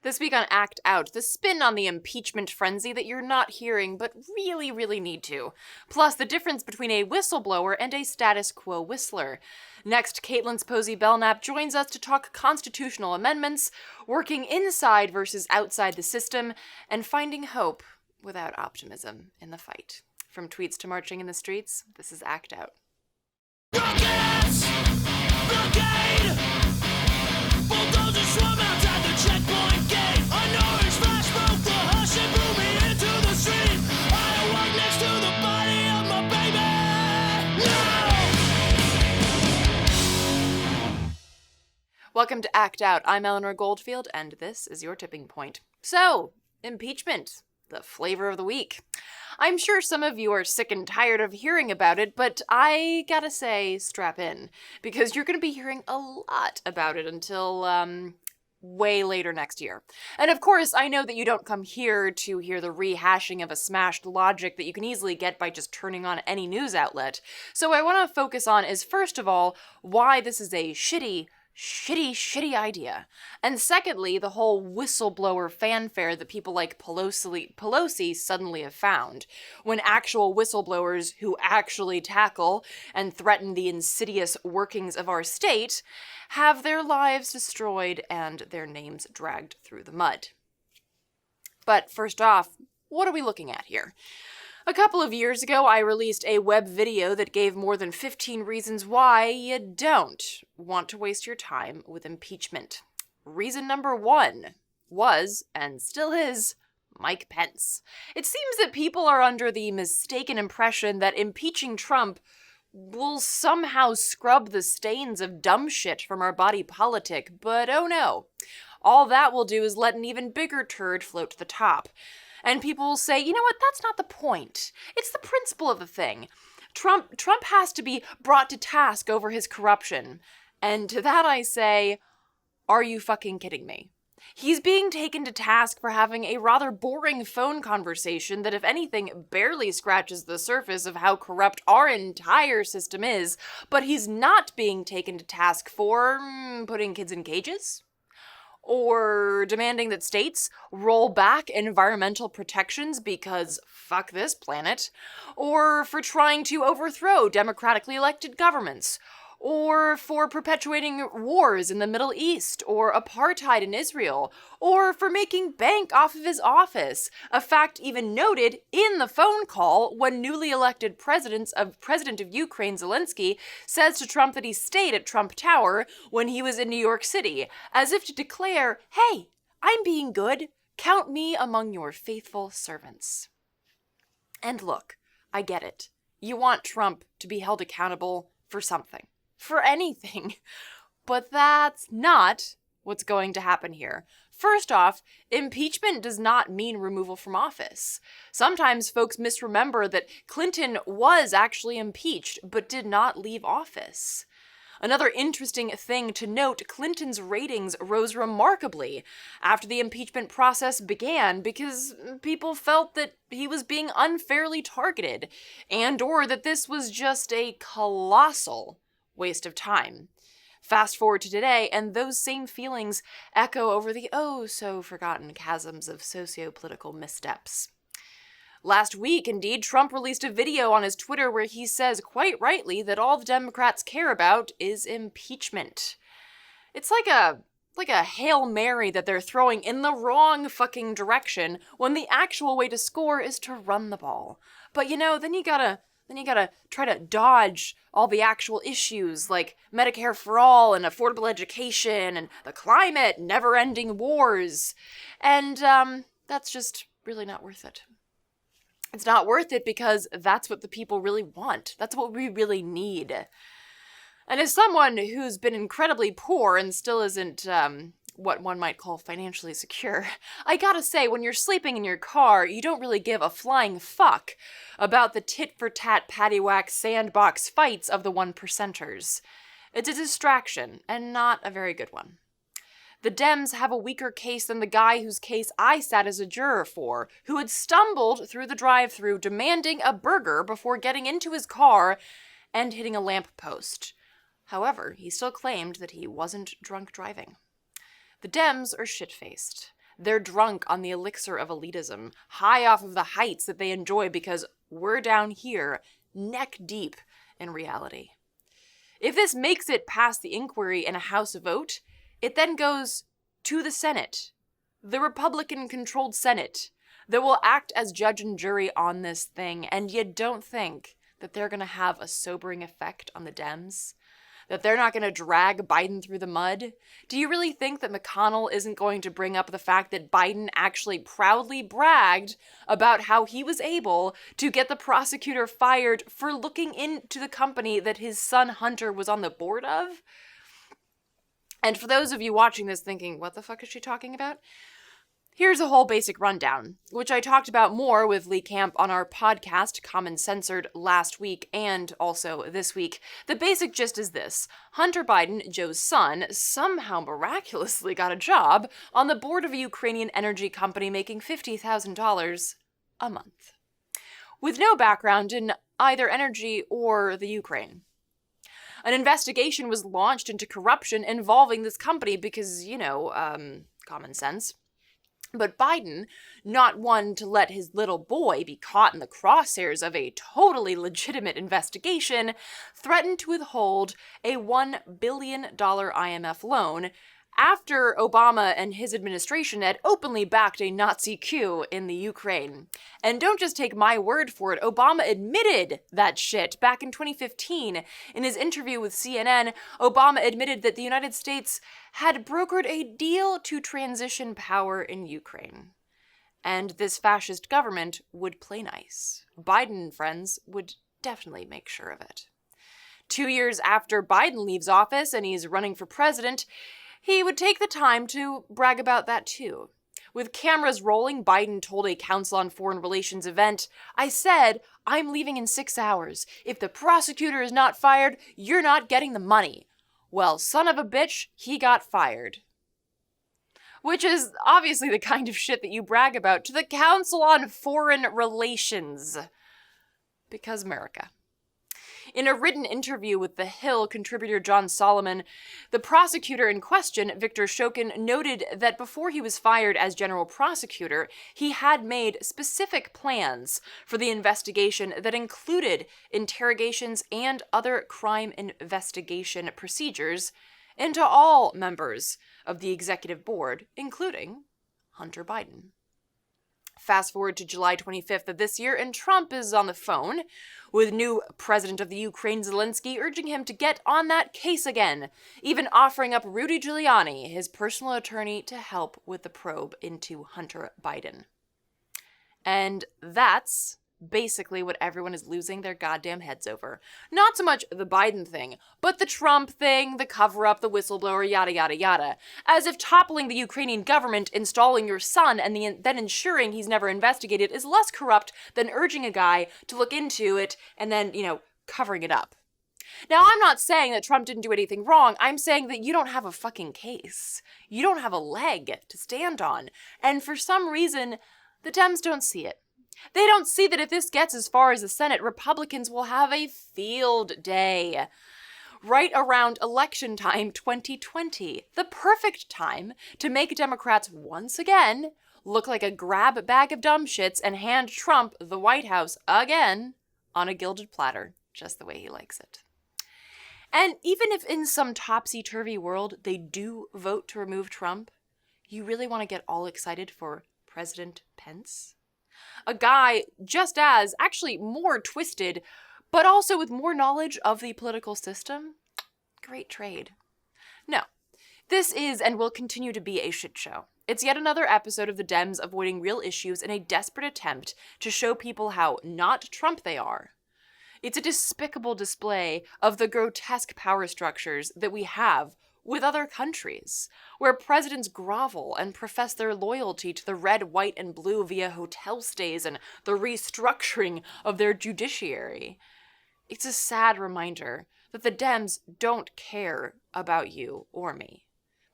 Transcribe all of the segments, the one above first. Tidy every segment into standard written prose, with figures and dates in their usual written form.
This week on Act Out, the spin on the impeachment frenzy that you're not hearing but really, really need to. Plus, the difference between a whistleblower and a status quo whistler. Next, Kaitlin Sopoci-Belknap joins us to talk constitutional amendments, working inside versus outside the system, and finding hope without optimism in the fight. From tweets to marching in the streets, this is Act Out. Rockets! Blockade! Bulldozers swarm outside the checkpoint gate. A noise flash broke the hush and blew me into the street. I awoke next to the body of my baby. No! Welcome to Act Out. I'm Eleanor Goldfield, and this is your tipping point. So, impeachment, the flavor of the week. I'm sure some of you are sick and tired of hearing about it, but I gotta say, strap in, because you're gonna be hearing a lot about it until, way later next year. And of course, I know that you don't come here to hear the rehashing of a smashed logic that you can easily get by just turning on any news outlet. So what I want to focus on is, first of all, why this is a shitty idea. And secondly, the whole whistleblower fanfare that people like Pelosi suddenly have found, when actual whistleblowers who actually tackle and threaten the insidious workings of our state have their lives destroyed and their names dragged through the mud. But first off, what are we looking at here? A couple of years ago, I released a web video that gave more than 15 reasons why you don't want to waste your time with impeachment. Reason number one was, and still is, Mike Pence. It seems that people are under the mistaken impression that impeaching Trump will somehow scrub the stains of dumb shit from our body politic, but oh no. All that will do is let an even bigger turd float to the top. And people will say, you know what, that's not the point. It's the principle of the thing. Trump has to be brought to task over his corruption. And to that I say, are you fucking kidding me? He's being taken to task for having a rather boring phone conversation that, if anything, barely scratches the surface of how corrupt our entire system is, but he's not being taken to task for putting kids in cages? Or demanding that states roll back environmental protections because fuck this planet, or for trying to overthrow democratically elected governments, or for perpetuating wars in the Middle East, or apartheid in Israel, or for making bank off of his office, a fact even noted in the phone call when newly elected President of Ukraine Zelensky says to Trump that he stayed at Trump Tower when he was in New York City, as if to declare, hey, I'm being good, count me among your faithful servants. And look, I get it. You want Trump to be held accountable for something. For anything. But that's not what's going to happen here. First off, impeachment does not mean removal from office. Sometimes folks misremember that Clinton was actually impeached, but did not leave office. Another interesting thing to note, Clinton's ratings rose remarkably after the impeachment process began because people felt that he was being unfairly targeted, and/or that this was just a colossal waste of time. Fast forward to today, and those same feelings echo over the oh-so-forgotten chasms of socio-political missteps. Last week, indeed, Trump released a video on his Twitter where he says, quite rightly, that all the Democrats care about is impeachment. It's like a Hail Mary that they're throwing in the wrong fucking direction when the actual way to score is to run the ball. But then you gotta try to dodge all the actual issues like Medicare for all and affordable education and the climate, never-ending wars. And that's just really not worth it. It's not worth it because that's what the people really want. That's what we really need. And as someone who's been incredibly poor and still isn't what one might call financially secure, I gotta say, when you're sleeping in your car, you don't really give a flying fuck about the tit-for-tat paddywhack sandbox fights of the 1%ers. It's a distraction, and not a very good one. The Dems have a weaker case than the guy whose case I sat as a juror for, who had stumbled through the drive-thru demanding a burger before getting into his car and hitting a lamppost. However, he still claimed that he wasn't drunk driving. The Dems are shit-faced. They're drunk on the elixir of elitism, high off of the heights that they enjoy because we're down here, neck deep in reality. If this makes it past the inquiry in a House vote, it then goes to the Senate, the Republican-controlled Senate, that will act as judge and jury on this thing, and you don't think that they're going to have a sobering effect on the Dems? That they're not going to drag Biden through the mud? Do you really think that McConnell isn't going to bring up the fact that Biden actually proudly bragged about how he was able to get the prosecutor fired for looking into the company that his son Hunter was on the board of? And for those of you watching this thinking, what the fuck is she talking about? Here's a whole basic rundown, which I talked about more with Lee Camp on our podcast, Common Censored, last week and also this week. The basic gist is this. Hunter Biden, Joe's son, somehow miraculously got a job on the board of a Ukrainian energy company making $50,000 a month, with no background in either energy or the Ukraine. An investigation was launched into corruption involving this company because, common sense. But Biden, not one to let his little boy be caught in the crosshairs of a totally legitimate investigation, threatened to withhold a $1 billion IMF loan after Obama and his administration had openly backed a Nazi coup in the Ukraine. And don't just take my word for it, Obama admitted that shit back in 2015. In his interview with CNN, Obama admitted that the United States had brokered a deal to transition power in Ukraine. And this fascist government would play nice. Biden, friends, would definitely make sure of it. 2 years after Biden leaves office and he's running for president, he would take the time to brag about that too. With cameras rolling, Biden told a Council on Foreign Relations event, "I said, I'm leaving in 6 hours. If the prosecutor is not fired, you're not getting the money." Well, son of a bitch, he got fired. Which is obviously the kind of shit that you brag about to the Council on Foreign Relations. Because America. In a written interview with The Hill contributor John Solomon, the prosecutor in question, Victor Shokin, noted that before he was fired as general prosecutor, he had made specific plans for the investigation that included interrogations and other crime investigation procedures into all members of the executive board, including Hunter Biden. Fast forward to July 25th of this year, and Trump is on the phone with new president of the Ukraine, Zelensky, urging him to get on that case again, even offering up Rudy Giuliani, his personal attorney, to help with the probe into Hunter Biden. And that's basically what everyone is losing their goddamn heads over. Not so much the Biden thing, but the Trump thing, the cover-up, the whistleblower, yada yada yada. As if toppling the Ukrainian government, installing your son, and then ensuring he's never investigated is less corrupt than urging a guy to look into it and then, covering it up. Now, I'm not saying that Trump didn't do anything wrong. I'm saying that you don't have a fucking case. You don't have a leg to stand on. And for some reason, the Dems don't see it. They don't see that if this gets as far as the Senate, Republicans will have a field day. Right around election time 2020, the perfect time to make Democrats once again look like a grab bag of dumb shits and hand Trump the White House again on a gilded platter, just the way he likes it. And even if in some topsy-turvy world they do vote to remove Trump, you really want to get all excited for President Pence? A guy just as, actually more twisted, but also with more knowledge of the political system? Great trade. No, this is and will continue to be a shit show. It's yet another episode of the Dems avoiding real issues in a desperate attempt to show people how not Trump they are. It's a despicable display of the grotesque power structures that we have with other countries, where presidents grovel and profess their loyalty to the red, white, and blue via hotel stays and the restructuring of their judiciary. It's a sad reminder that the Dems don't care about you or me.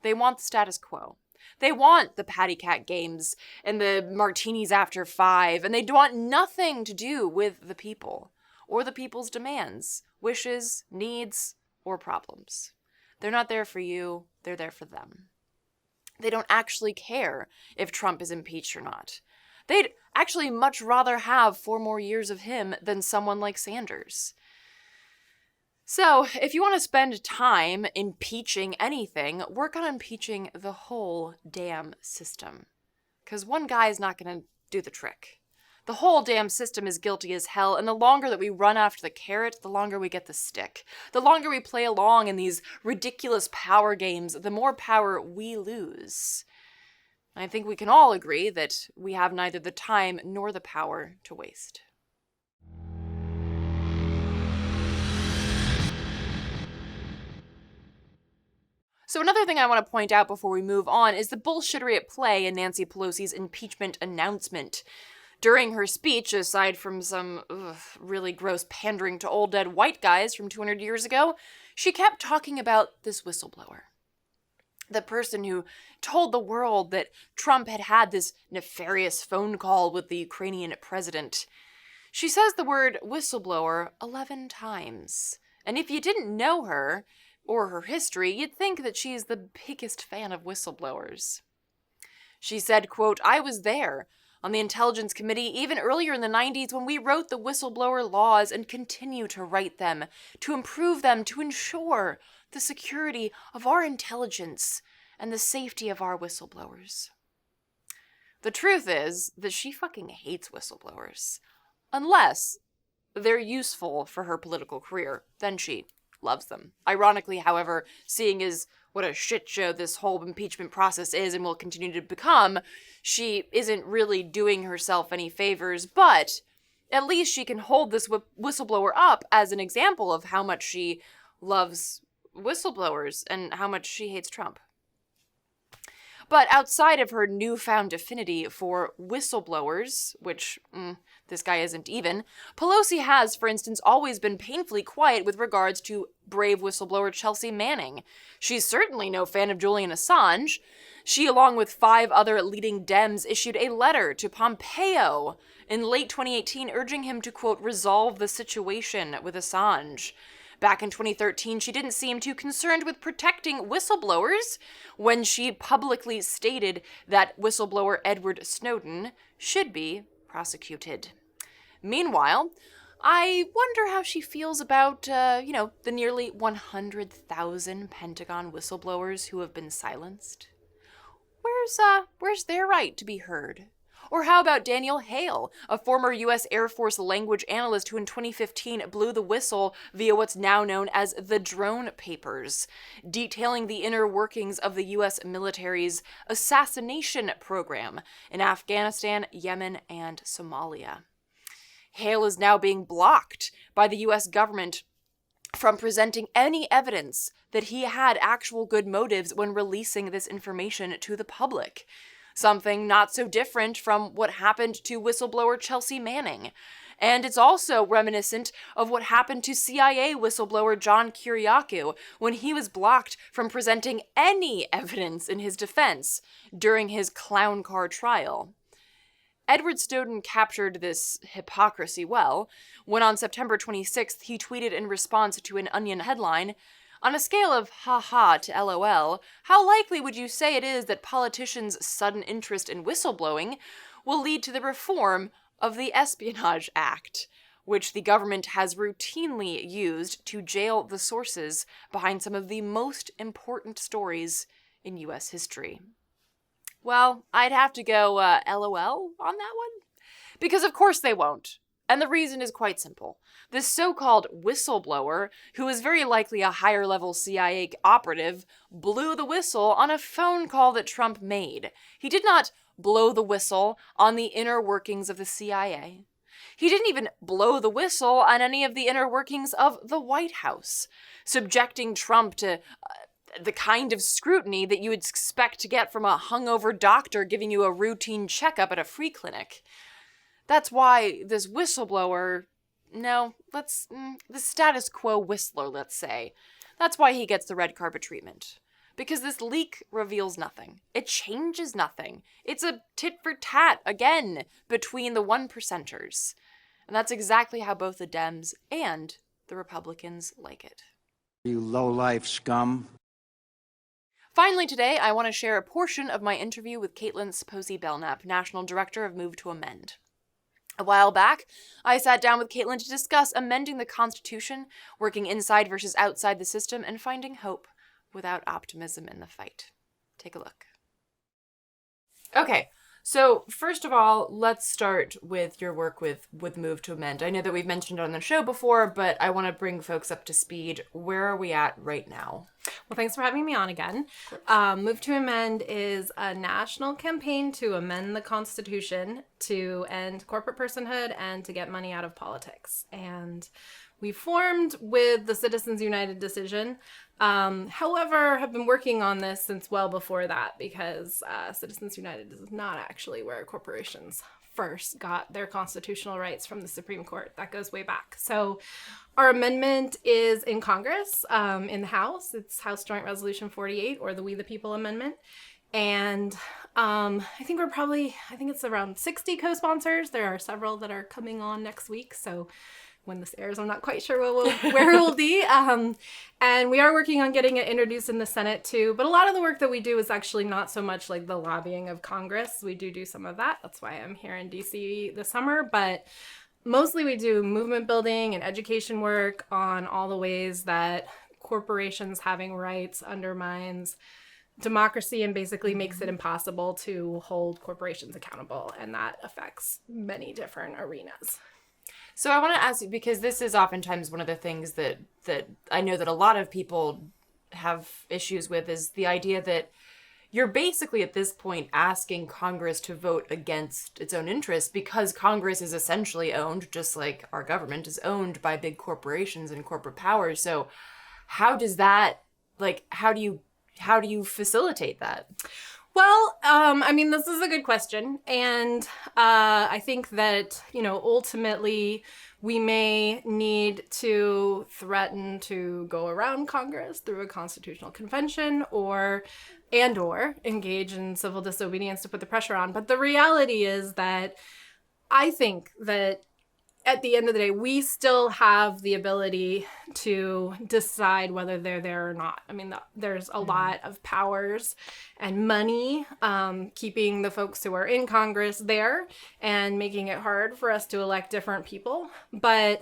They want the status quo. They want the patty cat games and the martinis after 5, and they want nothing to do with the people, or the people's demands, wishes, needs, or problems. They're not there for you, they're there for them. They don't actually care if Trump is impeached or not. They'd actually much rather have 4 more years of him than someone like Sanders. So, if you want to spend time impeaching anything, work on impeaching the whole damn system. Because one guy is not going to do the trick. The whole damn system is guilty as hell, and the longer that we run after the carrot, the longer we get the stick. The longer we play along in these ridiculous power games, the more power we lose. I think we can all agree that we have neither the time nor the power to waste. So another thing I want to point out before we move on is the bullshittery at play in Nancy Pelosi's impeachment announcement. During her speech, aside from some really gross pandering to old dead white guys from 200 years ago, she kept talking about this whistleblower. The person who told the world that Trump had had this nefarious phone call with the Ukrainian president. She says the word whistleblower 11 times. And if you didn't know her, or her history, you'd think that she's the biggest fan of whistleblowers. She said, quote, "I was there on the Intelligence Committee even earlier in the 90s when we wrote the whistleblower laws and continue to write them, to improve them, to ensure the security of our intelligence and the safety of our whistleblowers." The truth is that she fucking hates whistleblowers. Unless they're useful for her political career, then she loves them. Ironically, however, seeing as what a shit show this whole impeachment process is and will continue to become, she isn't really doing herself any favors, but at least she can hold this whistleblower up as an example of how much she loves whistleblowers and how much she hates Trump. But outside of her newfound affinity for whistleblowers, which this guy isn't even, Pelosi has, for instance, always been painfully quiet with regards to brave whistleblower Chelsea Manning. She's certainly no fan of Julian Assange. She, along with 5 other leading Dems, issued a letter to Pompeo in late 2018 urging him to, quote, resolve the situation with Assange. Back in 2013, she didn't seem too concerned with protecting whistleblowers when she publicly stated that whistleblower Edward Snowden should be prosecuted. Meanwhile, I wonder how she feels about, the nearly 100,000 Pentagon whistleblowers who have been silenced. Where's their right to be heard? Or how about Daniel Hale, a former U.S. Air Force language analyst who in 2015 blew the whistle via what's now known as the Drone Papers, detailing the inner workings of the U.S. military's assassination program in Afghanistan, Yemen, and Somalia. Hale is now being blocked by the U.S. government from presenting any evidence that he had actual good motives when releasing this information to the public. Something not so different from what happened to whistleblower Chelsea Manning. And it's also reminiscent of what happened to CIA whistleblower John Kiriakou when he was blocked from presenting any evidence in his defense during his clown car trial. Edward Snowden captured this hypocrisy well when on September 26th he tweeted in response to an Onion headline, "On a scale of ha-ha to LOL, how likely would you say it is that politicians' sudden interest in whistleblowing will lead to the reform of the Espionage Act, which the government has routinely used to jail the sources behind some of the most important stories in U.S. history?" Well, I'd have to go LOL on that one. Because of course they won't. And the reason is quite simple. This so-called whistleblower, who is very likely a higher-level CIA operative, blew the whistle on a phone call that Trump made. He did not blow the whistle on the inner workings of the CIA. He didn't even blow the whistle on any of the inner workings of the White House, subjecting Trump to the kind of scrutiny that you would expect to get from a hungover doctor giving you a routine checkup at a free clinic. That's why this whistleblower, the status quo whistler, let's say, that's why he gets the red carpet treatment. Because this leak reveals nothing. It changes nothing. It's a tit for tat, again, between the 1%ers. And that's exactly how both the Dems and the Republicans like it. You low-life scum. Finally today, I want to share a portion of my interview with Kaitlin Sopoci-Belknap, National Director of Move to Amend. A while back, I sat down with Kaitlin to discuss amending the Constitution, working inside versus outside the system, and finding hope without optimism in the fight. Take a look. Okay, so first of all, let's start with your work with Move to Amend. I know that we've mentioned it on the show before, but I want to bring folks up to speed. Where are we at right now? Well, thanks for having me on again. Move to Amend is a national campaign to amend the Constitution to end corporate personhood and to get money out of politics. And we formed with the Citizens United decision. However, have been working on this since well before that because Citizens United is not actually where corporations first got their constitutional rights from the Supreme Court. That goes way back. So our amendment is in Congress, in the House. It's House Joint Resolution 48, or the We the People Amendment. And I think it's around 60 co-sponsors. There are several that are coming on next week. So when this airs, I'm not quite sure where it will be. And we are working on getting it introduced in the Senate too. But a lot of the work that we do is actually not so much like the lobbying of Congress. We do some of that. That's why I'm here in DC this summer. But mostly we do movement building and education work on all the ways that corporations having rights undermines democracy and basically makes it impossible to hold corporations accountable. And that affects many different arenas. So I want to ask you, because this is oftentimes one of the things that I know that a lot of people have issues with, is the idea that you're basically at this point asking Congress to vote against its own interests because Congress is essentially owned, just like our government is owned by big corporations and corporate powers. So how does that, how do you facilitate that? Well, this is a good question. And I think that, ultimately we may need to threaten to go around Congress through a constitutional convention or engage in civil disobedience to put the pressure on. But the reality is that I think that at the end of the day, we still have the ability to decide whether they're there or not. There's a lot of powers and money keeping the folks who are in Congress there and making it hard for us to elect different people. But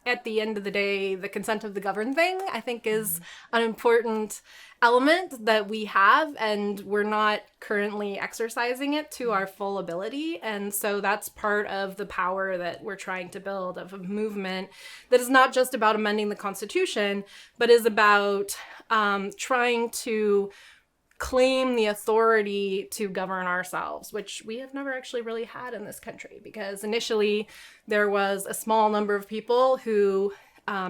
at the end of the day, the consent of the governed thing, I think, is an important element that we have, and we're not currently exercising it to our full ability. And so that's part of the power that we're trying to build, of a movement that is not just about amending the Constitution, but is about trying to claim the authority to govern ourselves, which we have never actually really had in this country, because initially there was a small number of people who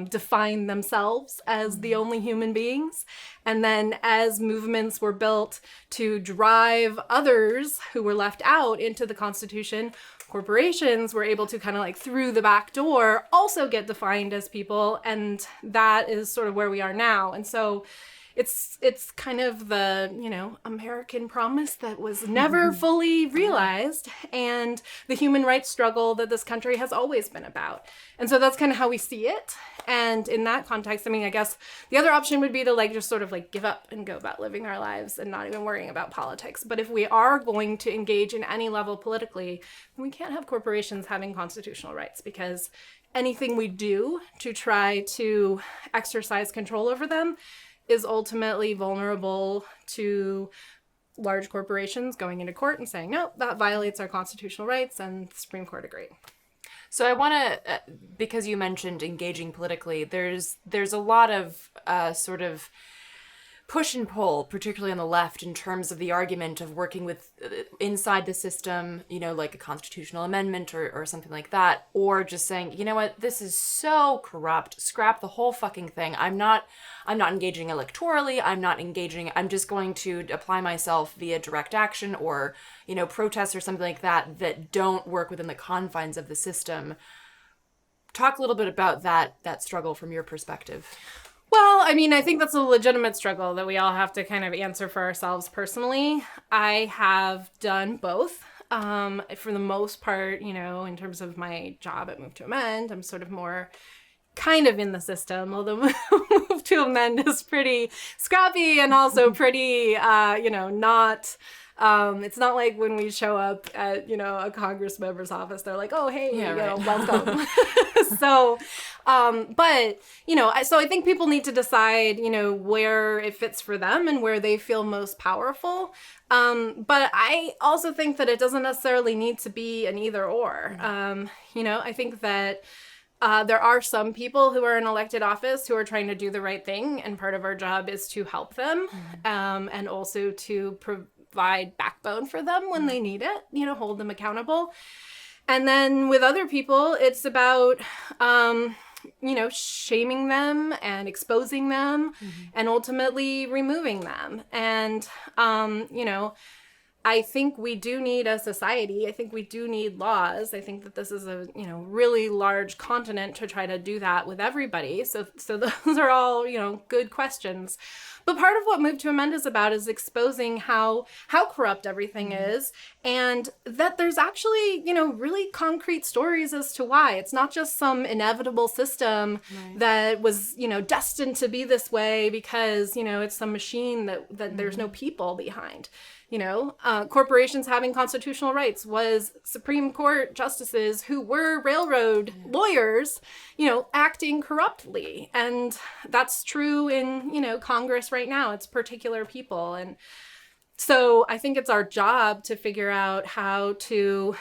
defined themselves as the only human beings. And then as movements were built to drive others who were left out into the Constitution, corporations were able to kind of through the back door also get defined as people. And that is sort of where we are now. And so it's kind of the, American promise that was never fully realized, and the human rights struggle that this country has always been about. And so that's kind of how we see it. And in that context, I guess the other option would be to just sort of give up and go about living our lives and not even worrying about politics. But if we are going to engage in any level politically, we can't have corporations having constitutional rights, because anything we do to try to exercise control over them is ultimately vulnerable to large corporations going into court and saying, no, that violates our constitutional rights, and the Supreme Court agreed. So I want to, because you mentioned engaging politically, there's a lot of sort of push and pull, particularly on the left, in terms of the argument of working with inside the system, like a constitutional amendment or something like that, or just saying, you know what, this is so corrupt, scrap the whole fucking thing. I'm not engaging electorally. I'm just going to apply myself via direct action or, protests or something like that don't work within the confines of the system. Talk a little bit about that struggle from your perspective. Well, I think that's a legitimate struggle that we all have to kind of answer for ourselves personally. I have done both. For the most part, in terms of my job at Move to Amend, I'm sort of more kind of in the system, although Move to Amend is pretty scrappy and also pretty, not... it's not like when we show up at, a Congress member's office, they're like, oh, hey, welcome. So, so I think people need to decide, where it fits for them and where they feel most powerful. But I also think that it doesn't necessarily need to be an either or. I think that there are some people who are in elected office who are trying to do the right thing. And part of our job is to help them and also to provide backbone for them when they need it, hold them accountable. And then with other people, it's about, shaming them and exposing them and ultimately removing them. And, I think we do need a society. I think we do need laws. I think that this is a, really large continent to try to do that with everybody. So those are all, good questions. But part of what Move to Amend is about is exposing how corrupt everything is, and that there's actually, really concrete stories as to why. It's not just some inevitable system that was, destined to be this way because, it's some machine that there's no people behind. Corporations having constitutional rights was Supreme Court justices who were railroad lawyers, acting corruptly. And that's true in, Congress right now. It's particular people. And so I think it's our job to figure out how to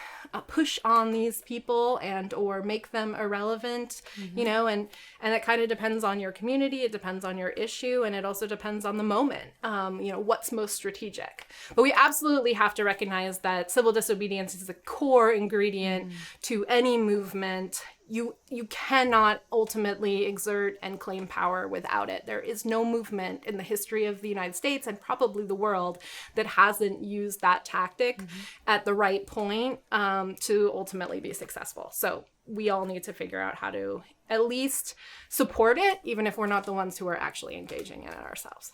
push on these people and or make them irrelevant, and it kind of depends on your community. It depends on your issue. And it also depends on the moment, what's most strategic. But we absolutely have to recognize that civil disobedience is a core ingredient to any movement. You cannot ultimately exert and claim power without it. There is no movement in the history of the United States and probably the world that hasn't used that tactic at the right point to ultimately be successful. So we all need to figure out how to at least support it, even if we're not the ones who are actually engaging in it ourselves.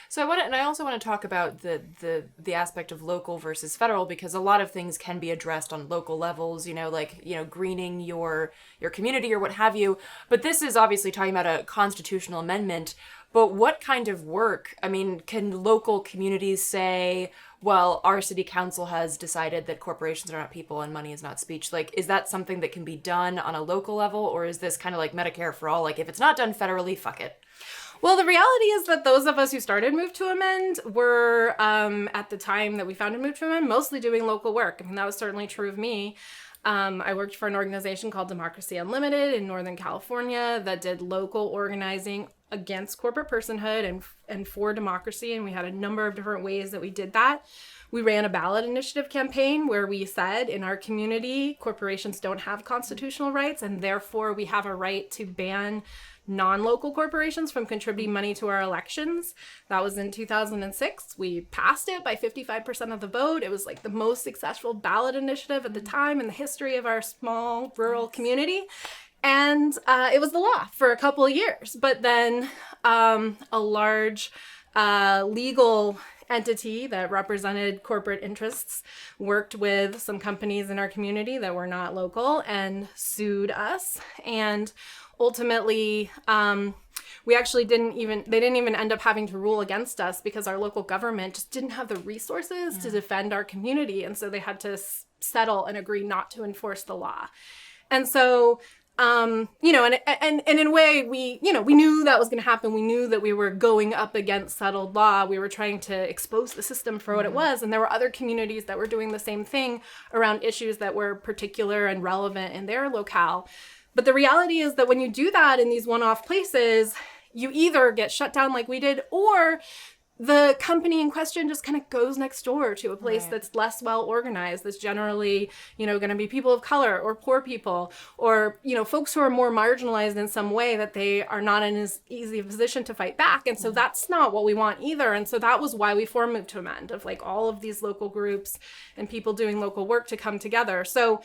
So I also want to talk about the aspect of local versus federal, because a lot of things can be addressed on local levels, greening your community or what have you. But this is obviously talking about a constitutional amendment. But what kind of work? I mean, can local communities say, well, our city council has decided that corporations are not people and money is not speech? Like, is that something that can be done on a local level? Or is this kind of like Medicare for all? Like, if it's not done federally, fuck it. Well, the reality is that those of us who started Move to Amend were, at the time that we founded Move to Amend, mostly doing local work. I mean, that was certainly true of me. I worked for an organization called Democracy Unlimited in Northern California that did local organizing against corporate personhood and for democracy. And we had a number of different ways that we did that. We ran a ballot initiative campaign where we said in our community, corporations don't have constitutional rights, and therefore we have a right to ban non-local corporations from contributing money to our elections. That was in 2006. We passed it by 55% of the vote. It was like the most successful ballot initiative at the time in the history of our small rural community. And it was the law for a couple of years. But then a large legal entity that represented corporate interests worked with some companies in our community that were not local and sued us. And ultimately, we actually they didn't even end up having to rule against us because our local government just didn't have the resources to defend our community. And so they had to settle and agree not to enforce the law. And so, and in a way, we knew that was going to happen. We knew that we were going up against settled law. We were trying to expose the system for what it was. And there were other communities that were doing the same thing around issues that were particular and relevant in their locale. But the reality is that when you do that in these one-off places, you either get shut down like we did, or the company in question just kind of goes next door to a place that's less well organized, that's generally, going to be people of color or poor people or, folks who are more marginalized in some way that they are not in as easy a position to fight back. And so that's not what we want either. And so that was why we formed Move to Amend, of like all of these local groups and people doing local work to come together. So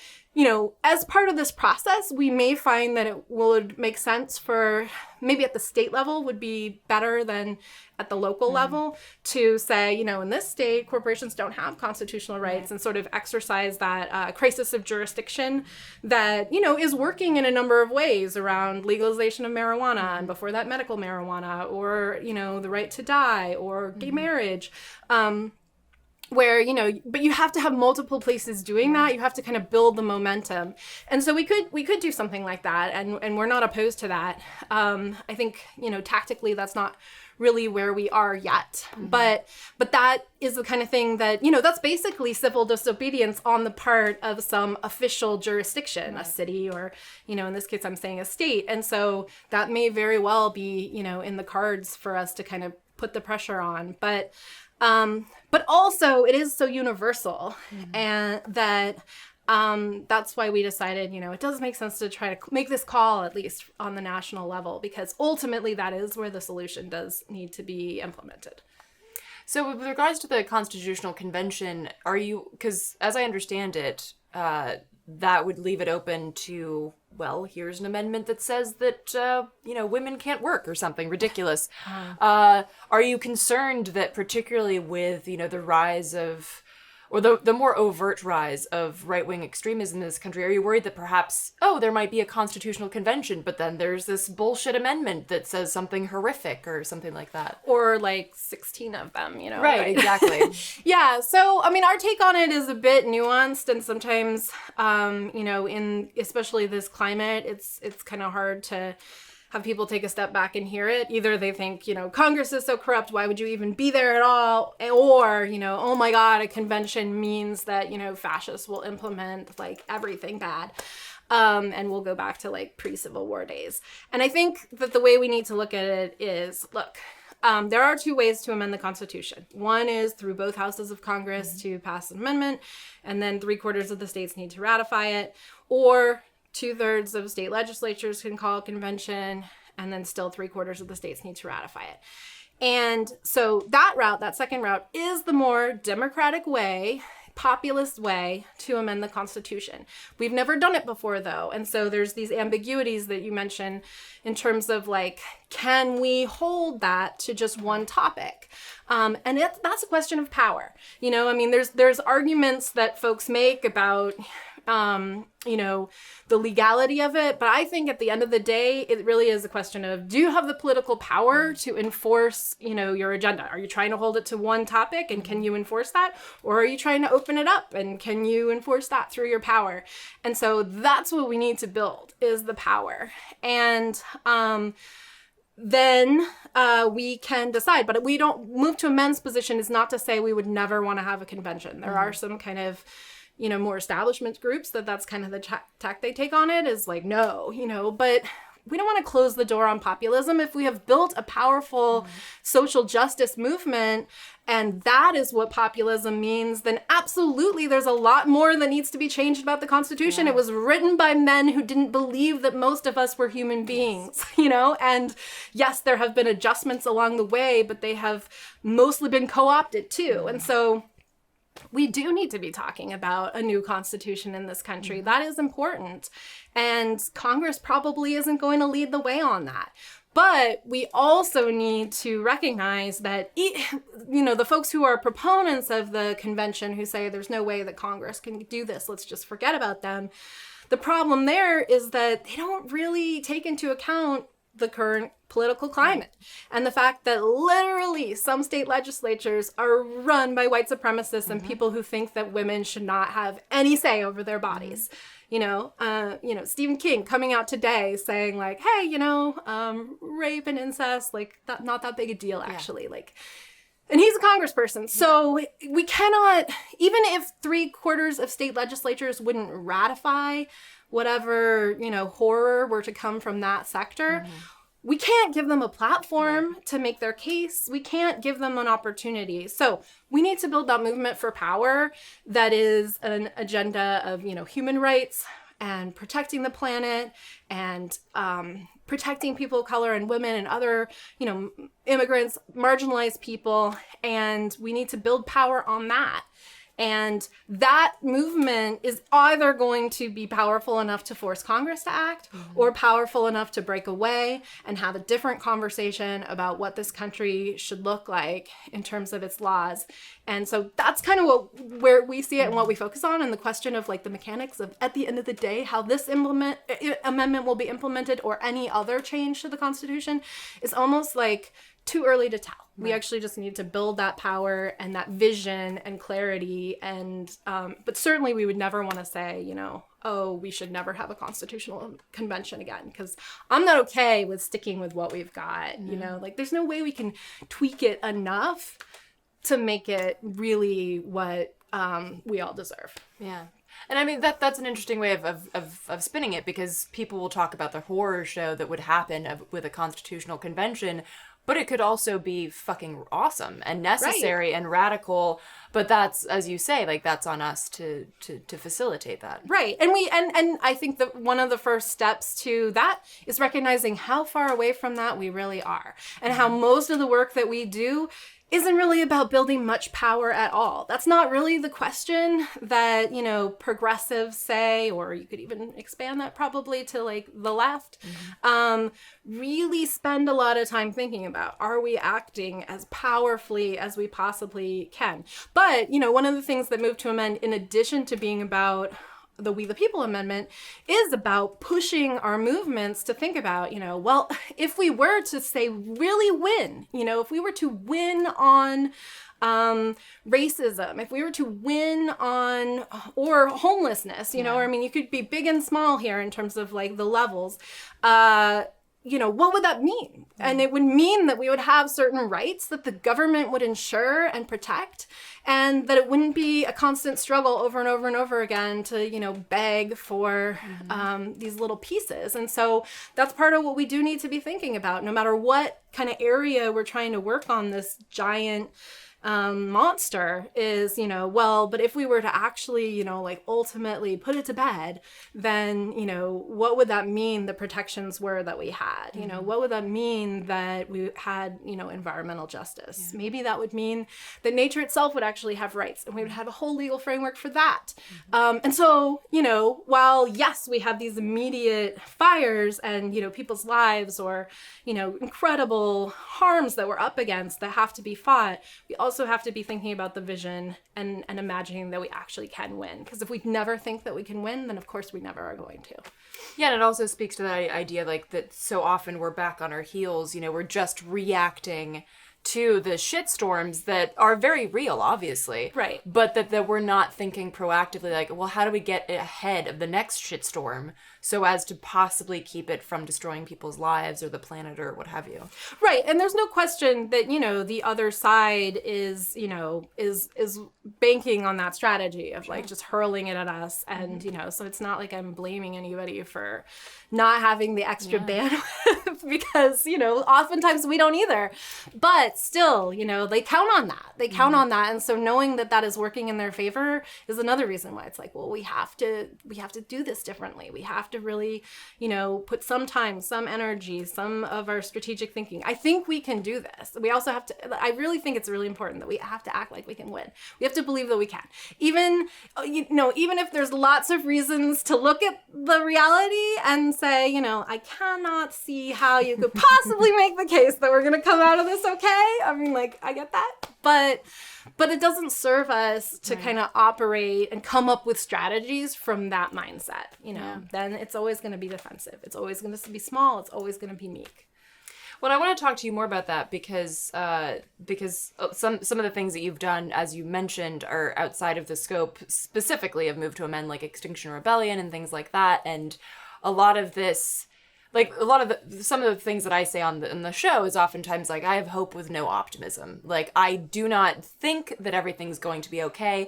as part of this process, we may find that it would make sense for maybe at the state level would be better than at the local level to say, in this state, corporations don't have constitutional rights and sort of exercise that crisis of jurisdiction that, is working in a number of ways around legalization of marijuana and before that medical marijuana or, the right to die or gay marriage. Where, but you have to have multiple places doing that. You have to kind of build the momentum. And so we could do something like that. And we're not opposed to that. I think, tactically that's not really where we are yet. But that is the kind of thing that, that's basically civil disobedience on the part of some official jurisdiction, a city or, in this case, I'm saying a state. And so that may very well be, in the cards for us to kind of put the pressure on. But also it is so universal and that that's why we decided, it does make sense to try to make this call, at least on the national level, because ultimately that is where the solution does need to be implemented. So with regards to the Constitutional Convention, because as I understand it, that would leave it open to, here's an amendment that says that, women can't work or something ridiculous. Are you concerned that particularly with, the rise of, or the more overt rise of right-wing extremism in this country, are you worried that perhaps, there might be a constitutional convention, but then there's this bullshit amendment that says something horrific or something like that? Or 16 of them, Right, exactly. Yeah, so, our take on it is a bit nuanced and sometimes, in especially this climate, it's kind of hard to have people take a step back and hear it. Either they think, Congress is so corrupt, why would you even be there at all? Or, oh my God, a convention means that, fascists will implement everything bad. And we'll go back to pre-Civil War days. And I think that the way we need to look at it is, there are two ways to amend the Constitution. One is through both houses of Congress to pass an amendment, and then 3/4 of the states need to ratify it, or 2/3 of state legislatures can call a convention, and then still 3/4 of the states need to ratify it. And so that second route, is the more democratic way, populist way to amend the Constitution. We've never done it before, though. And so there's these ambiguities that you mentioned in terms of can we hold that to just one topic? And that's a question of power. There's arguments that folks make about the legality of it. But I think at the end of the day, it really is a question of, do you have the political power to enforce, your agenda? Are you trying to hold it to one topic and can you enforce that? Or are you trying to open it up and can you enforce that through your power? And so that's what we need to build, is the power. And, then we can decide. But we don't move to a men's position is not to say we would never want to have a convention. There are some kind of, more establishment groups that's kind of the tack they take on it is no, but we don't want to close the door on populism. If we have built a powerful social justice movement and that is what populism means, then absolutely there's a lot more that needs to be changed about the Constitution. Yeah. It was written by men who didn't believe that most of us were human beings, and yes, there have been adjustments along the way, but they have mostly been co-opted too. And so we do need to be talking about a new constitution in this country. That is important. And Congress probably isn't going to lead the way on that. But we also need to recognize that, the folks who are proponents of the convention who say there's no way that Congress can do this, let's just forget about them. The problem there is that they don't really take into account the current political climate and the fact that literally some state legislatures are run by white supremacists and people who think that women should not have any say over their bodies. Stephen King coming out today saying hey, rape and incest, not that big a deal actually. And he's a congressperson. So we cannot, even if 3/4 of state legislatures wouldn't ratify whatever, horror were to come from that sector, we can't give them a platform to make their case. We can't give them an opportunity. So we need to build that movement for power that is an agenda of, human rights and protecting the planet and protecting people of color and women and other, immigrants, marginalized people. And we need to build power on that. And that movement is either going to be powerful enough to force Congress to act or powerful enough to break away and have a different conversation about what this country should look like in terms of its laws. And so that's kind of where we see it and what we focus on. And the question of like the mechanics of, at the end of the day, how this amendment will be implemented or any other change to the Constitution is almost like too early to tell. We actually just need to build that power and that vision and clarity. And but certainly we would never want to say, you know, oh, we should never have a constitutional convention again, because I'm not okay with sticking with what we've got. You know, like there's no way we can tweak it enough to make it really what we all deserve. Yeah. And I mean, that's an interesting way of spinning it, because people will talk about the horror show that would happen with a constitutional convention, but it could also be fucking awesome and necessary and radical. But that's, as you say, like that's on us to facilitate that. Right. And I think that one of the first steps to that is recognizing how far away from that we really are, and how most of the work that we do isn't really about building much power at all. That's not really the question that, you know, progressives say, or you could even expand that probably to like the left, really spend a lot of time thinking about, are we acting as powerfully as we possibly can? But, you know, one of the things that Move to Amend, in addition to being about the We the People Amendment, is about pushing our movements to think about, you know, well, if we were to say really win, you know, if we were to win on racism, if we were to win on, or homelessness, you know, I mean, you could be big and small here in terms of like the levels, you know, what would that mean? And it would mean that we would have certain rights that the government would ensure and protect, and that it wouldn't be a constant struggle over and over and over again to, you know, beg for these little pieces. And so that's part of what we do need to be thinking about, no matter what kind of area we're trying to work on this giant monster, is, you know, well, but if we were to actually, you know, like ultimately put it to bed, then, you know, what would that mean the protections were that we had? You know, what would that mean that we had, you know, environmental justice? Maybe that would mean that nature itself would actually have rights, and we would have a whole legal framework for that. And so, you know, while yes, we have these immediate fires and, you know, people's lives, or, you know, incredible harms that we're up against that have to be fought, we also have to be thinking about the vision and imagining that we actually can win. Because if we never think that we can win, then of course we never are going to. Yeah, and it also speaks to that idea, like, that so often we're back on our heels, you know, we're just reacting to the shitstorms that are very real, obviously. Right. But that we're not thinking proactively, like, well, how do we get ahead of the next shitstorm so as to possibly keep it from destroying people's lives or the planet or what have you? Right. And there's no question that, you know, the other side is, you know, is banking on that strategy of like just hurling it at us. And, you know, so it's not like I'm blaming anybody for not having the extra bandwidth, because, you know, oftentimes we don't either. But still, you know, they count on that. They count on that. And so knowing that that is working in their favor is another reason why it's like, well, we have to do this differently. We have to really, you know, put some time, some energy, some of our strategic thinking. I think we can do this. We also have to, I really think it's really important that we have to act like we can win. We have to believe that we can. Even, you know, even if there's lots of reasons to look at the reality and say, you know, I cannot see how you could possibly make the case that we're going to come out of this okay. I mean, like, I get that. But it doesn't serve us to kind of operate and come up with strategies from that mindset, you know. Then it's always going to be defensive. It's always going to be small. It's always going to be meek. Well, I want to talk to you more about that because some of the things that you've done, as you mentioned, are outside of the scope specifically of Move to Amend, like Extinction Rebellion and things like that. And a lot of this, like some of the things that I say on the show is oftentimes like, I have hope with no optimism. Like, I do not think that everything's going to be okay.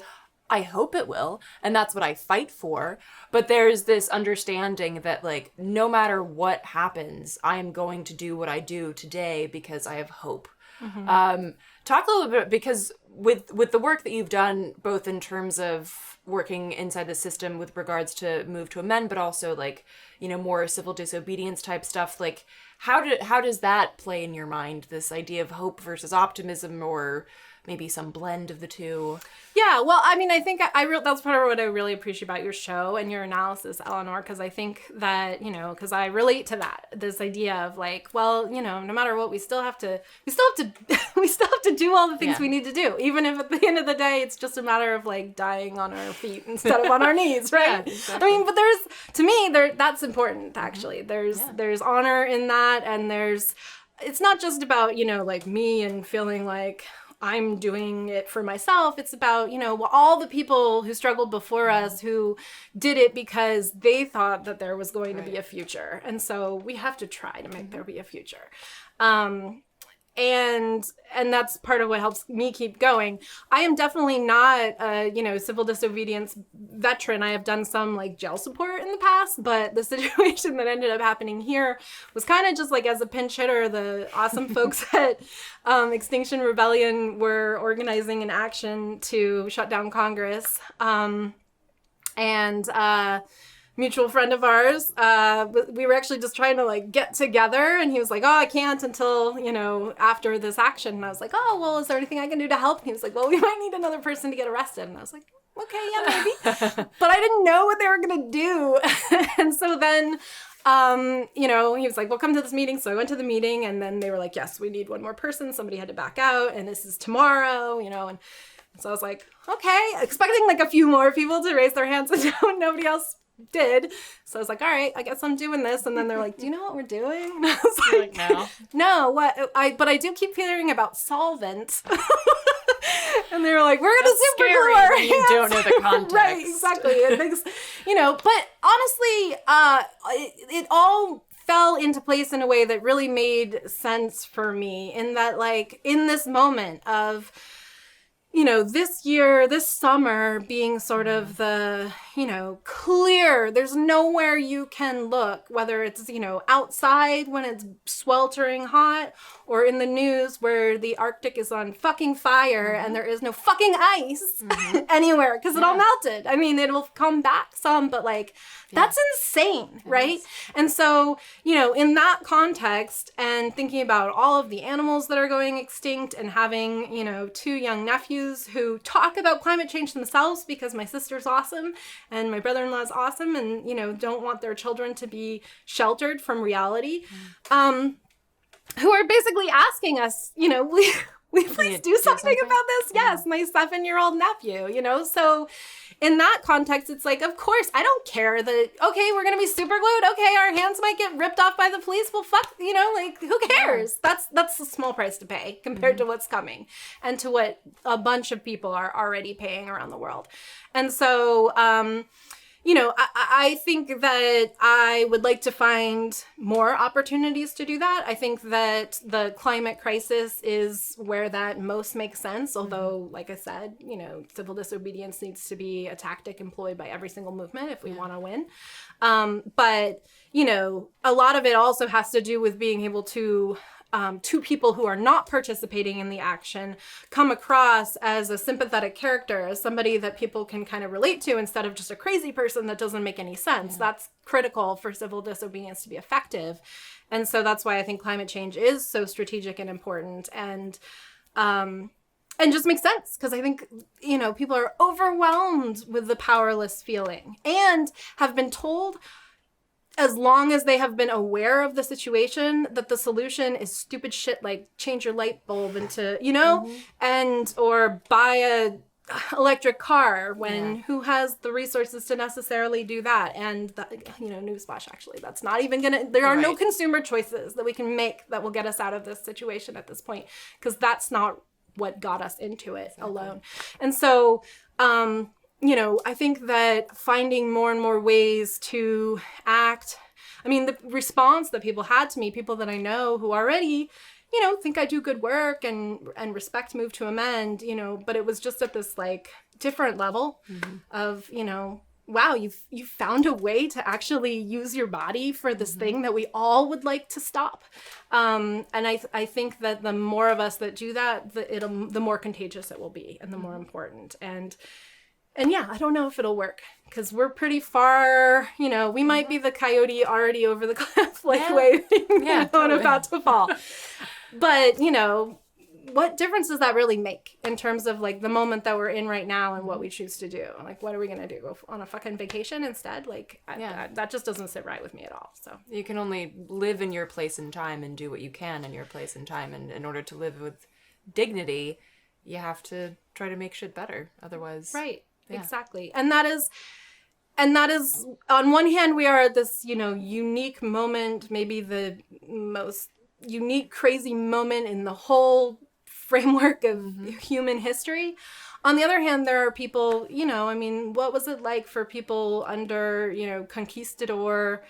I hope it will, and that's what I fight for. But there's this understanding that, like, no matter what happens, I am going to do what I do today because I have hope. Talk a little bit, because with the work that you've done, both in terms of working inside the system with regards to Move to Amend, but also, like, you know, more civil disobedience type stuff, like, how does that play in your mind, this idea of hope versus optimism, or maybe some blend of the two. Yeah, well, I mean, I think that's part of what I really appreciate about your show and your analysis, Eleanor, because I think that, because I relate to that, this idea of like, well, no matter what, we still have to do all the things we need to do, even if at the end of the day, it's just a matter of like dying on our feet instead of on our knees, right? Yeah, exactly. I mean, but to me, that's important, actually. There's honor in that, and it's not just about, like me and feeling like I'm doing it for myself. It's about, all the people who struggled before us who did it because they thought that there was going to be a future. And so we have to try to make there be a future. And that's part of what helps me keep going. I am definitely not a, civil disobedience veteran. I have done some like jail support in the past, but the situation that ended up happening here was kind of just like as a pinch hitter, the awesome folks at Extinction Rebellion were organizing an action to shut down Congress. Mutual friend of ours, we were actually just trying to like get together, and he was like, oh, I can't until, after this action. And I was like, oh, well, is there anything I can do to help? And he was like, well, we might need another person to get arrested. And I was like, okay, yeah, maybe. But I didn't know what they were going to do. And so then, he was like, well, come to this meeting. So I went to the meeting, and then they were like, yes, we need one more person. Somebody had to back out, and this is tomorrow, and so I was like, okay, expecting like a few more people to raise their hands, and nobody else did. So I was like, all right, I guess I'm doing this. And then they're like, do you know what we're doing? And I was like, no, what? But I do keep hearing about solvent. And they were like, we're going to super glue our hands. You don't know the context. Right, exactly. It makes, but honestly, it all fell into place in a way that really made sense for me, in that like in this moment of, this summer being sort of the, clear, there's nowhere you can look, whether it's, outside when it's sweltering hot, or in the news where the Arctic is on fucking fire and there is no fucking ice anywhere because it all melted. I mean, it'll come back some, but like, that's insane, right? And so, in that context, and thinking about all of the animals that are going extinct, and having, 2 young nephews who talk about climate change themselves because my sister's awesome and my brother-in-law's awesome, and, don't want their children to be sheltered from reality, who are basically asking us, will you please do something about this? Yes, my 7-year-old nephew, so in that context, it's like, of course, I don't care that, okay, we're going to be super glued. Okay, our hands might get ripped off by the police. Well, fuck, like, who cares? That's a small price to pay compared to what's coming, and to what a bunch of people are already paying around the world. And so, I think that I would like to find more opportunities to do that. I think that the climate crisis is where that most makes sense. Although, like I said, civil disobedience needs to be a tactic employed by every single movement if we want to win. But, a lot of it also has to do with being able to people who are not participating in the action come across as a sympathetic character, as somebody that people can kind of relate to, instead of just a crazy person that doesn't make any sense. That's critical for civil disobedience to be effective. And so that's why I think climate change is so strategic and important, and just makes sense, because I think, people are overwhelmed with the powerless feeling, and have been told, as long as they have been aware of the situation, that the solution is stupid shit like change your light bulb into, and or buy a electric car, when who has the resources to necessarily do that? And newsflash, actually, that's not even there are no consumer choices that we can make that will get us out of this situation at this point, because that's not what got us into it alone. And so, I think that finding more and more ways to act, the response that people had to me, people that I know who already, think I do good work and respect Move to Amend, but it was just at this like different level of, wow, you've found a way to actually use your body for this thing that we all would like to stop. And I think that the more of us that do that, the more contagious it will be, and the more important. And yeah, I don't know if it'll work, because we're pretty far, we might be the coyote already over the cliff, like waving, and about to fall. But, what difference does that really make in terms of like the moment that we're in right now and what we choose to do? Like, what are we gonna do? Go on a fucking vacation instead? Like, that just doesn't sit right with me at all. So you can only live in your place and time and do what you can in your place and time, and in order to live with dignity, you have to try to make shit better. Otherwise, right, yeah. exactly, and that is on one hand we are at this, you know, unique moment, maybe the most unique, crazy moment in the whole framework of human history. On the other hand, there are people, you know, I mean, what was it like for people under, you know, conquistador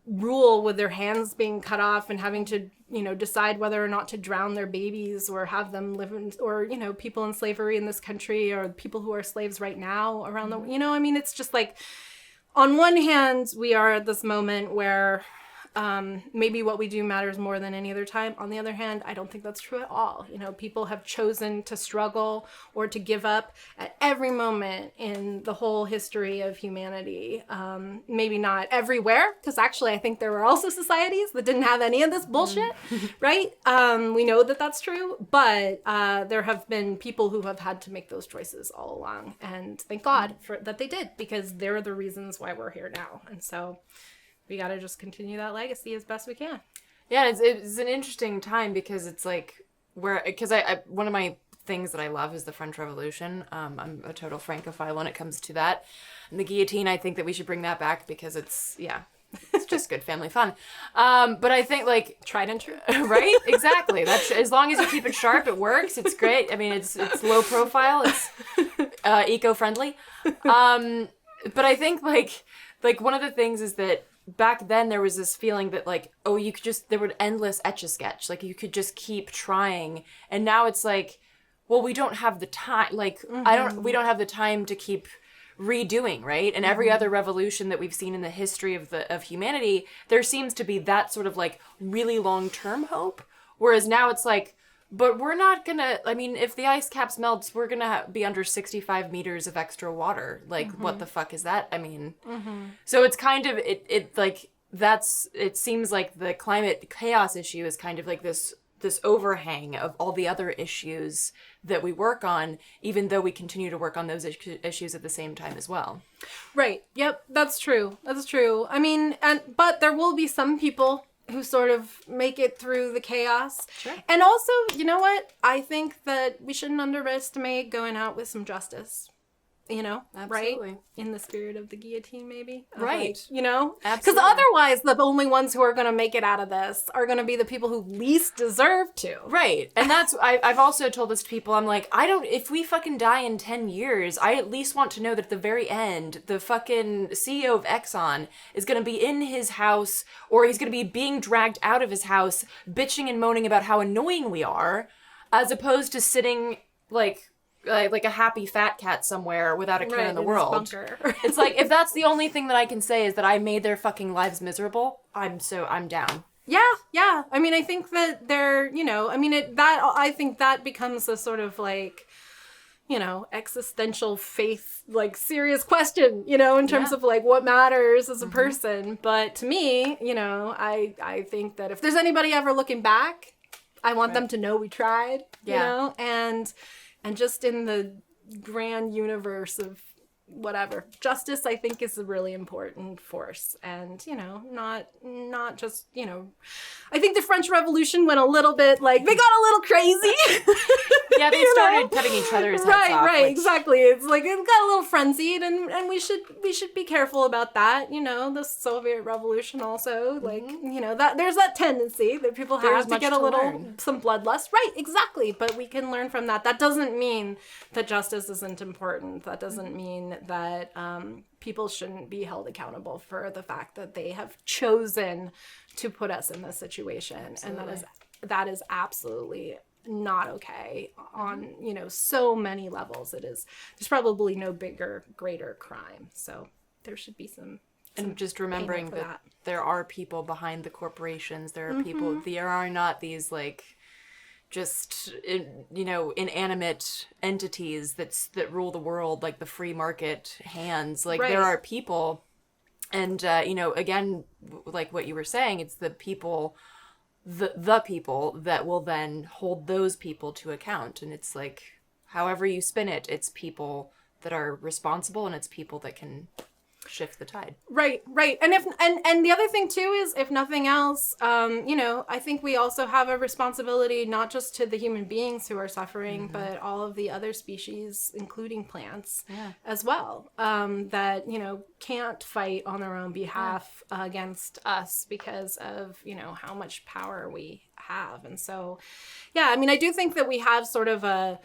rule with their hands being cut off and having to, you know, decide whether or not to drown their babies or have them live in, or, you know, people in slavery in this country, or people who are slaves right now around the, you know, I mean, it's just like, on one hand, we are at this moment where maybe what we do matters more than any other time. On the other hand, I don't think that's true at all. You know, people have chosen to struggle or to give up at every moment in the whole history of humanity. Maybe not everywhere, because actually I think there were also societies that didn't have any of this bullshit, right? We know that that's true, but there have been people who have had to make those choices all along. And thank God that they did, because they're the reasons why we're here now. And so we got to just continue that legacy as best we can. Yeah, it's an interesting time, because it's like, because I one of my things that I love is the French Revolution. I'm a total Francophile when it comes to that. And the guillotine, I think that we should bring that back, because it's just good family fun. But I think, like, Tried and true. right? Exactly. That's, as long as you keep it sharp, it works. It's great. I mean, it's low profile. It's eco-friendly. But I think, like one of the things is that back then there was this feeling that, like, oh, you could just, there were endless Etch-a-Sketch, like you could just keep trying. And now it's like, well, we don't have the time, like, we don't have the time to keep redoing, right? And every other revolution that we've seen in the history of humanity, there seems to be that sort of like really long-term hope. Whereas now it's like, but we're not gonna, I mean, if the ice caps melts, we're gonna be under 65 meters of extra water. Like, what the fuck is that? I mean, so it's kind of, it like, it seems like the climate chaos issue is kind of like this overhang of all the other issues that we work on, even though we continue to work on those issues at the same time as well. Right. Yep. That's true. That's true. I mean, but there will be some people who sort of make it through the chaos. Sure. And also, you know what? I think that we shouldn't underestimate going out with some justice. You know, Absolutely. Right? In the spirit of the guillotine, maybe. Right. Like, you know? Absolutely. Because otherwise, the only ones who are going to make it out of this are going to be the people who least deserve to. Right. And that's, I've also told this to people, I'm like, if we fucking die in 10 years, I at least want to know that at the very end, the fucking CEO of Exxon is going to be in his house, or he's going to be being dragged out of his house, bitching and moaning about how annoying we are, as opposed to sitting, like a happy fat cat somewhere without a care in the world. It's like, if that's the only thing that I can say is that I made their fucking lives miserable, I'm down. Yeah. I mean, I think that they're, you know, I mean, I think that becomes a sort of like, you know, existential faith, like serious question, you know, in terms of like what matters as a person. But to me, you know, I think that if there's anybody ever looking back, I want them to know we tried, you know, and just in the grand universe of whatever, justice, I think, is a really important force. And, you know, not just, you know, I think the French Revolution went a little bit, like, they got a little crazy. Yeah, they started cutting each other's heads off. Right, exactly. It's like, it got a little frenzied, and we should be careful about that. You know, the Soviet Revolution also, like, you know, that there's that tendency that people have to get some bloodlust. Right, exactly. But we can learn from that. That doesn't mean that justice isn't important. That doesn't mean that people shouldn't be held accountable for the fact that they have chosen to put us in this situation. Absolutely. And that is absolutely not okay on, you know, so many levels. There's probably no bigger, greater crime. So there should be some and just remembering that there are people behind the corporations. There are people, there are not these like just, you know, inanimate entities that rule the world, like the free market hands. Like, there are people, and, you know, again, like what you were saying, it's the people the people that will then hold those people to account. And it's like, however you spin it, it's people that are responsible, and it's people that can shift the tide. Right. And and the other thing too is, if nothing else, I think we also have a responsibility, not just to the human beings who are suffering, but all of the other species, including plants as well, that, can't fight on their own behalf against us because of, how much power we have. And so, I do think that we have sort of a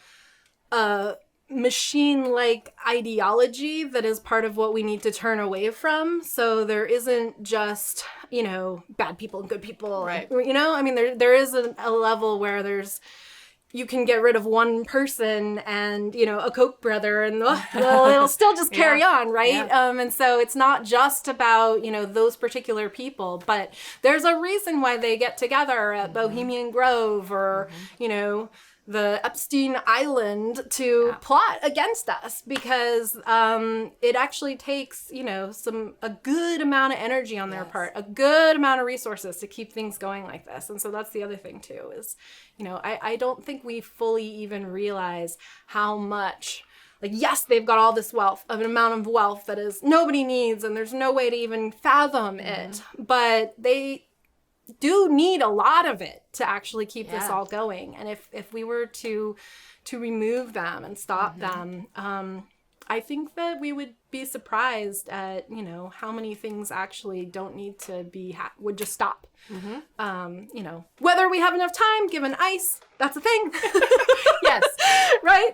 machine-like ideology that is part of what we need to turn away from. So there isn't just, bad people and good people. Right. There is a level where you can get rid of one person and, a Koch brother, and it'll still just carry on, right? Yeah. And so it's not just about, those particular people, but there's a reason why they get together at Bohemian Grove or, the Epstein Island to plot against us, because it actually takes, a good amount of energy on their part, a good amount of resources to keep things going like this. And so that's the other thing too, is, I don't think we fully even realize how much, yes, they've got all this wealth, of an amount of wealth that is nobody needs, and there's no way to even fathom it, but they do need a lot of it to actually keep this all going. And if we were to remove them and stop them, I think that we would be surprised at, how many things actually don't need to be, would just stop. Whether we have enough time, given ice, that's a thing. Yes. Right?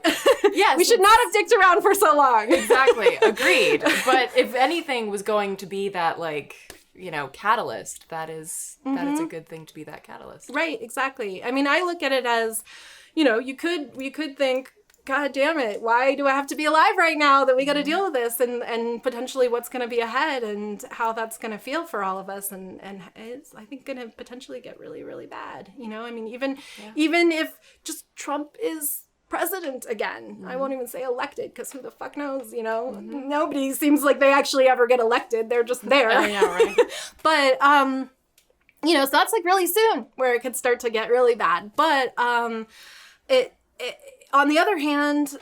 Yes. We should not have dicked around for so long. Exactly. Agreed. But if anything was going to be that, catalyst, that is a good thing to be that catalyst. Right, exactly. I look at it as, you could think, God damn it, why do I have to be alive right now that we got to deal with this, and potentially what's going to be ahead and how that's going to feel for all of us, and it's, I think, going to potentially get really, really bad. Even if just Trump is president again, I won't even say elected, because who the fuck knows, nobody seems like they actually ever get elected. They're just there. Oh, yeah, right. But, so that's really soon where it could start to get really bad. But it on the other hand,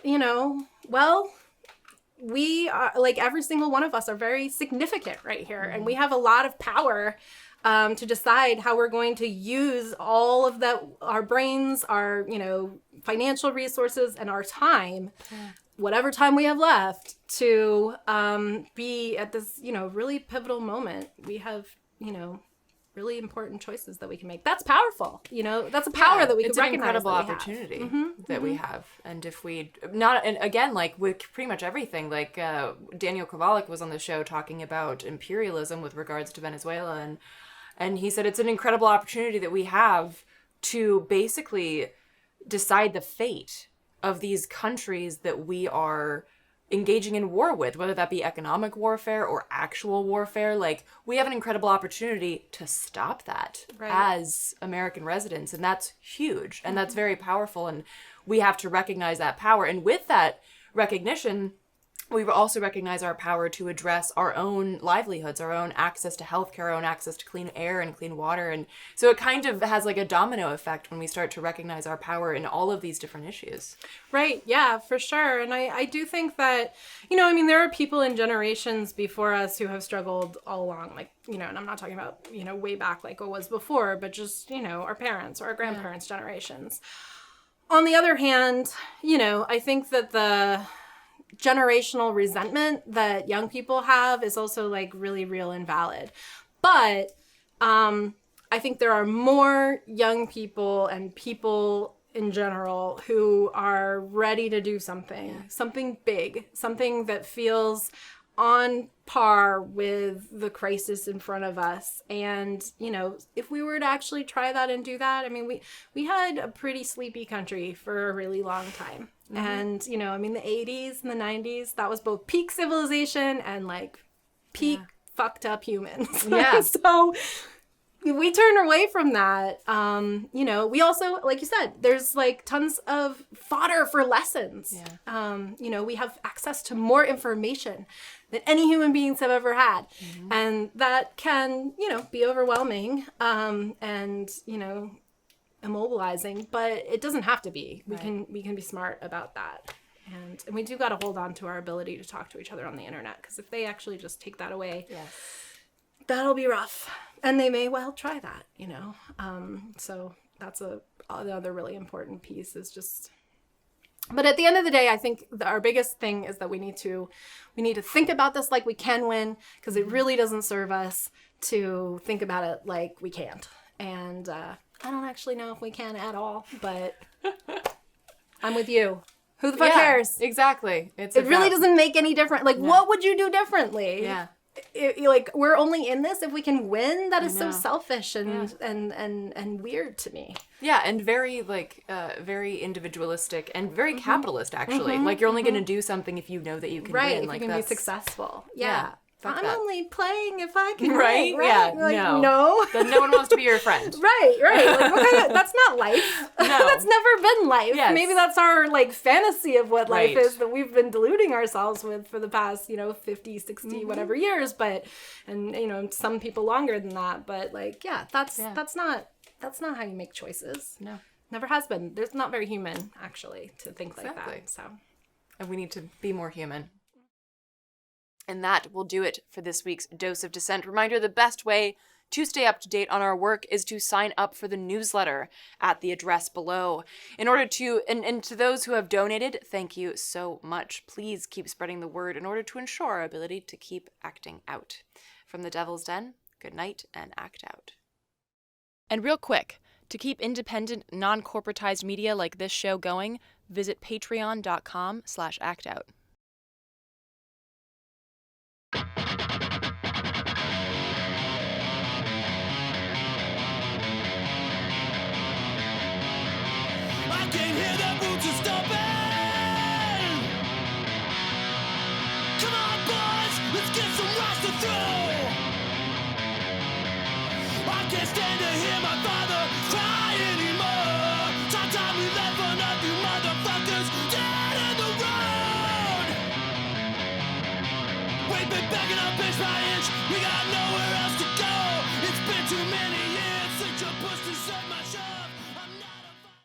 we are, every single one of us are very significant right here. And we have a lot of power to decide how we're going to use all of that, our brains, our, financial resources, and our time, whatever time we have left, to be at this, really pivotal moment. We have, really important choices that we can make. That's powerful. That's a power that we can recognize. It's an incredible opportunity that we have. And if we and again, with pretty much everything, Daniel Kovalik was on the show talking about imperialism with regards to Venezuela, and he said it's an incredible opportunity that we have to basically decide the fate of these countries that we are engaging in war with, whether that be economic warfare or actual warfare. We have an incredible opportunity to stop that as American residents, and that's huge, and that's very powerful, and we have to recognize that power. And with that recognition, we also recognize our power to address our own livelihoods, our own access to healthcare, our own access to clean air and clean water. And so it kind of has a domino effect when we start to recognize our power in all of these different issues. Right. Yeah, for sure. And I do think that, there are people in generations before us who have struggled all along, and I'm not talking about, way back like it was before, but just, our parents or our grandparents' generations. On the other hand, I think that the generational resentment that young people have is also really real and valid. But I think there are more young people and people in general who are ready to do something big, something that feels on par with the crisis in front of us. And, if we were to actually try that and do that, we had a pretty sleepy country for a really long time. And, the 80s and the 90s, that was both peak civilization and peak fucked up humans. Yeah. So we turn away from that. You know, we also, like you said, there's like tons of fodder for lessons. Yeah. You know, we have access to more information than any human beings have ever had. And that can, you know, be overwhelming and, you know, immobilizing, but it doesn't have to be. We can be smart about that. And we do got to hold on to our ability to talk to each other on the internet, because if they actually just take that away, that'll be rough. And they may well try that, you know. So that's another really important piece is just... But at the end of the day, I think our biggest thing is that we need to think about this like we can win, because it really doesn't serve us to think about it like we can't. And I don't actually know if we can at all, but I'm with you. Who the fuck cares? Exactly. It really doesn't make any difference. Like, what would you do differently? Yeah. Like, we're only in this if we can win. That is so selfish and weird to me. Yeah, and very very individualistic and very capitalist actually. Like, you're only going to do something if you know that you can win. If like, you can be successful. Yeah. Fuck I'm that. only playing if I can Right? win, Yeah. Like, no. Then no one wants to be your friend. Right. Like, what kind of, that's not life. No. That's never been life. Yes. Maybe that's our, like, fantasy of what life Right. is that we've been deluding ourselves with for the past, 50, 60, whatever years. But, and, some people longer than that. But, like, that's not how you make choices. No. Never has been. There's not very human, actually, to think like that. So. And we need to be more human. And that will do it for this week's Dose of Dissent. Reminder, the best way to stay up to date on our work is to sign up for the newsletter at the address below. In order to, and to those who have donated, thank you so much. Please keep spreading the word in order to ensure our ability to keep acting out. From the Devil's Den, good night and act out. And real quick, to keep independent, non-corporatized media like this show going, visit patreon.com/actout. I can hear the boots are stomping. Come on, boys, let's get some rocks to throw. I can't stand to hear my father cry anymore. Time we left one of you motherfuckers dead in the road. We've been begging up inch by inch. We got nowhere else to go. It's been too many years.